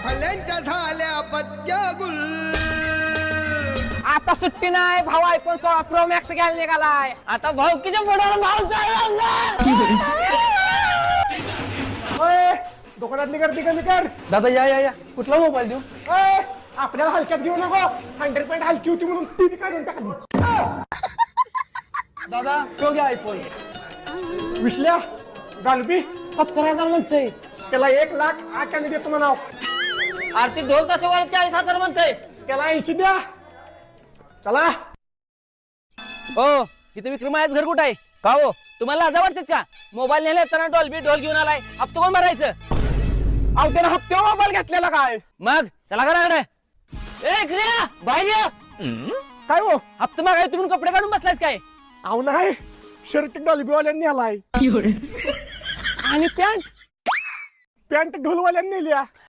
भल्यांच्या झाल्या पत्त्यागुल. आता सुट्टी नाही भाऊ iPhone 16 Pro Max घ्यायला निघालाय. आता भाऊकीच्या पुढे भाऊ दुकानातली गर्दी कमी कर. दादा या कुठला मोबाईल देऊ? आपल्याला हलक्यात घेऊ नको. 100% हलकी होती म्हणून ती काढून टाकली. दादा तो घ्या iPhone. विसल्या गालबी 70,000 म्हणतोय. त्याला 1,08,000 देतो म्हणाव. आरती ढोल ताशेवाला 40,000 म्हणतोय. त्याला 80 द्या. चला हो इथे विक्रमायच घर कुठं आहे का हो? तुम्हाला लाजा वाटतात का? मोबाईल नेले येताना ढोल घेऊन आलाय. हप्ता कोण भरायचं? अहो त्याला हप्त्यावर मोबाईल घेतलेला काय? मग चला घराकडे. ए क्रिया बाहेर काय हो? हप्ता मागाय तुम्ही कपडे काढून बसलायस काय? अहो नाही शर्ट डॉल्बीवाल्यांनी आलाय आणि पॅन्ट पॅन्ट ढोलवाल्यांनी नेल्या.